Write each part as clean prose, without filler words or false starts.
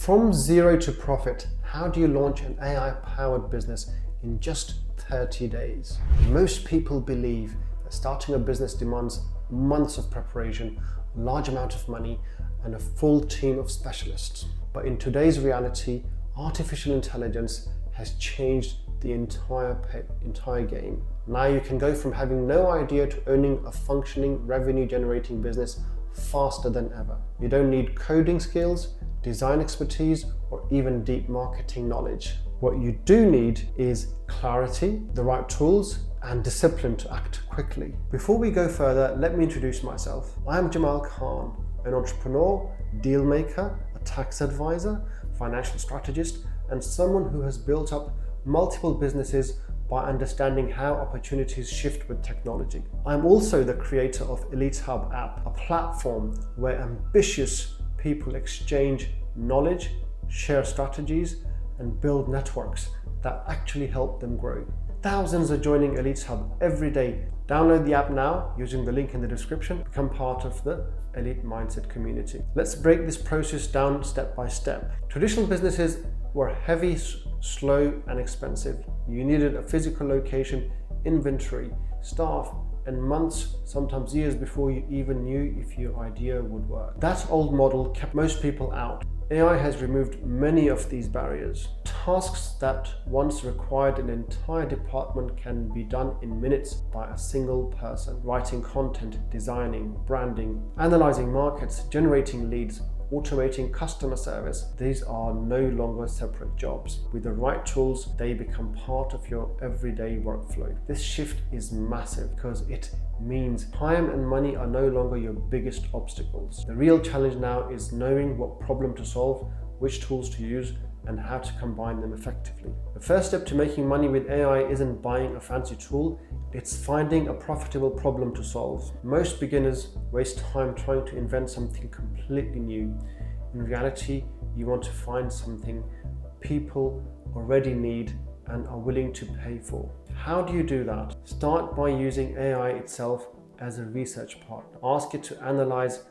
From zero to profit, how do you launch an AI-powered business in just 30 days? Most people believe that starting a business demands months of preparation, a large amount of money, and a full team of specialists. But in today's reality, artificial intelligence has changed the entire game. Now you can go from having no idea to owning a functioning revenue-generating business faster than ever. You don't need coding skills, design expertise, or even deep marketing knowledge. What you do need is clarity, the right tools, and discipline to act quickly. Before we go further, let me introduce myself. I am Jamal Khan, an entrepreneur, deal maker, a tax advisor, financial strategist, and someone who has built up multiple businesses by understanding how opportunities shift with technology. I'm also the creator of Elite Hub app, a platform where ambitious people exchange knowledge, share strategies, and build networks that actually help them grow. Thousands are joining Elite Hub every day. Download the app now using the link in the description. Become part of the Elite Mindset community. Let's break this process down step by step. Traditional businesses were heavy, slow, and expensive. You needed a physical location, inventory, staff, and months, sometimes years before you even knew if your idea would work. That old model kept most people out. AI has removed many of these barriers. Tasks that once required an entire department can be done in minutes by a single person. Writing content, designing, branding, analyzing markets, generating leads, automating customer service. These are no longer separate jobs. With the right tools, they become part of your everyday workflow. This shift is massive because it means time and money are no longer your biggest obstacles. The real challenge now is knowing what problem to solve, which tools to use, and how to combine them effectively. The first step to making money with AI isn't buying a fancy tool, it's finding a profitable problem to solve. Most beginners waste time trying to invent something completely new. In reality, you want to find something people already need and are willing to pay for. How do you do that? Start by using AI itself as a research partner. Ask it to analyze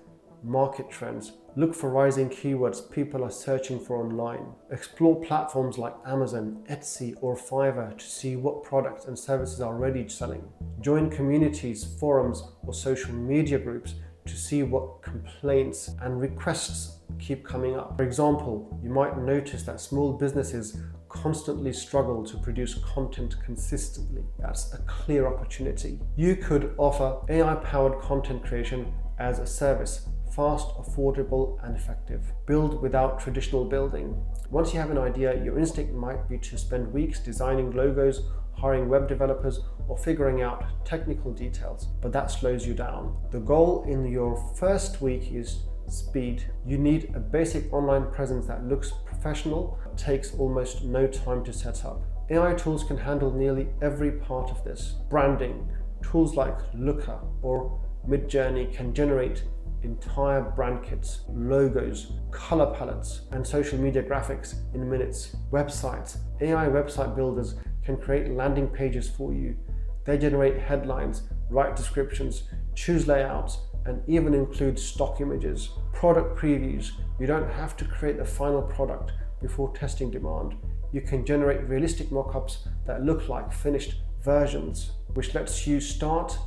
market trends. Look for rising keywords people are searching for online. Explore platforms like Amazon, Etsy, or Fiverr to see what products and services are already selling. Join communities, forums, or social media groups to see what complaints and requests keep coming up. For example, you might notice that small businesses constantly struggle to produce content consistently. That's a clear opportunity. You could offer AI-powered content creation as a service. Fast, affordable, and effective. Build without traditional building. Once you have an idea, your instinct might be to spend weeks designing logos, hiring web developers, or figuring out technical details, but that slows you down. The goal in your first week is speed. You need a basic online presence that looks professional, but takes almost no time to set up. AI tools can handle nearly every part of this. Branding. Tools like Looker or Midjourney can generate entire brand kits, logos, color palettes, and social media graphics in minutes. Websites. AI website builders can create landing pages for you. They generate headlines, write descriptions, choose layouts, and even include stock images. Product previews. You don't have to create the final product before testing demand. You can generate realistic mock-ups that look like finished versions, which lets you start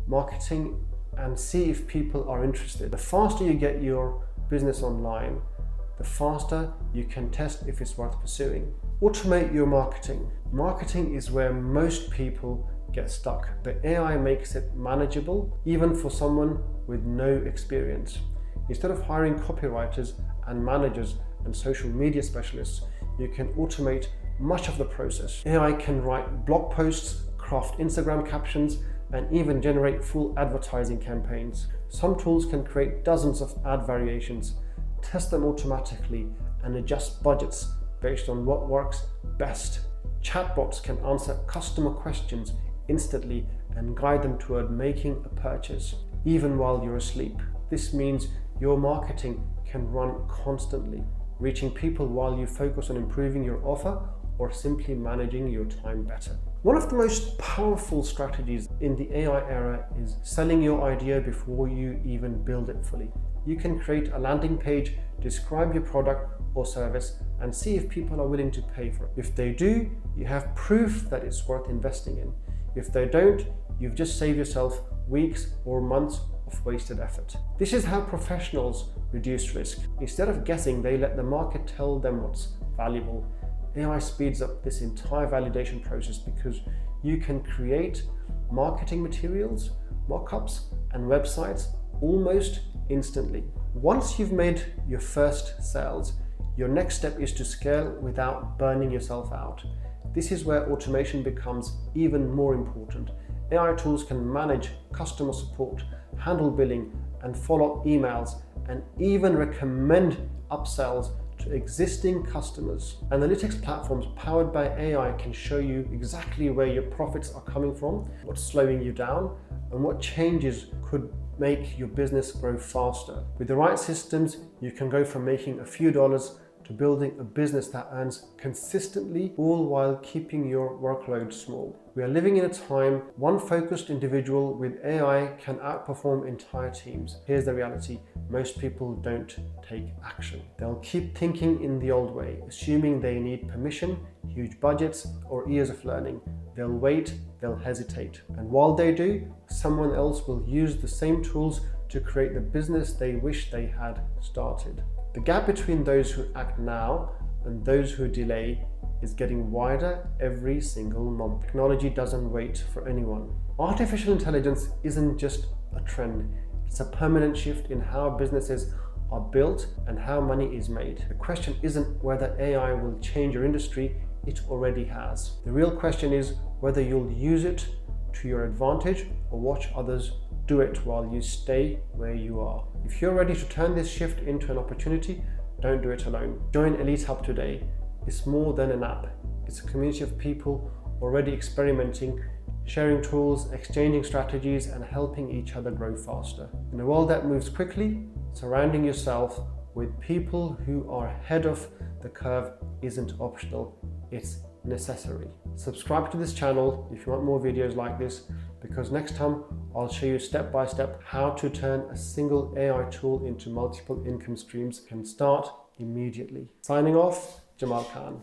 marketing and see if people are interested. The faster you get your business online, the faster you can test if it's worth pursuing. Automate your marketing. Marketing is where most people get stuck, but AI makes it manageable, even for someone with no experience. Instead of hiring copywriters and managers and social media specialists, you can automate much of the process. AI can write blog posts, craft Instagram captions, and even generate full advertising campaigns. Some tools can create dozens of ad variations, test them automatically, and adjust budgets based on what works best. Chatbots can answer customer questions instantly and guide them toward making a purchase, even while you're asleep. This means your marketing can run constantly, reaching people while you focus on improving your offer or simply managing your time better. One of the most powerful strategies in the AI era is selling your idea before you even build it fully. You can create a landing page, describe your product or service, and see if people are willing to pay for it. If they do, you have proof that it's worth investing in. If they don't, you've just saved yourself weeks or months of wasted effort. This is how professionals reduce risk. Instead of guessing, they let the market tell them what's valuable. AI speeds up this entire validation process because you can create marketing materials, mock-ups, and websites almost instantly. Once you've made your first sales, your next step is to scale without burning yourself out. This is where automation becomes even more important. AI tools can manage customer support, handle billing, and follow up emails, and even recommend upsells to existing customers. Analytics platforms powered by AI can show you exactly where your profits are coming from, what's slowing you down, and what changes could make your business grow faster. With the right systems, you can go from making a few dollars to building a business that earns consistently, all while keeping your workload small. We are living in a time one focused individual with AI can outperform entire teams. Here's the reality: most people don't take action. They'll keep thinking in the old way, assuming they need permission, huge budgets, or years of learning. They'll wait, they'll hesitate. And while they do, someone else will use the same tools to create the business they wish they had started. The gap between those who act now and those who delay is getting wider every single month. Technology doesn't wait for anyone. Artificial intelligence isn't just a trend, it's a permanent shift in how businesses are built and how money is made. The question isn't whether AI will change your industry, it already has. The real question is whether you'll use it to your advantage or watch others do it while you stay where you are. If you're ready to turn this shift into an opportunity, don't do it alone. Join Elite Hub today. It's more than an app. It's a community of people already experimenting, sharing tools, exchanging strategies, and helping each other grow faster. In a world that moves quickly, surrounding yourself with people who are ahead of the curve isn't optional, it's necessary. Subscribe to this channel if you want more videos like this, because next time I'll show you step by step how to turn a single AI tool into multiple income streams. Can start immediately. Signing off, Jamal Khan.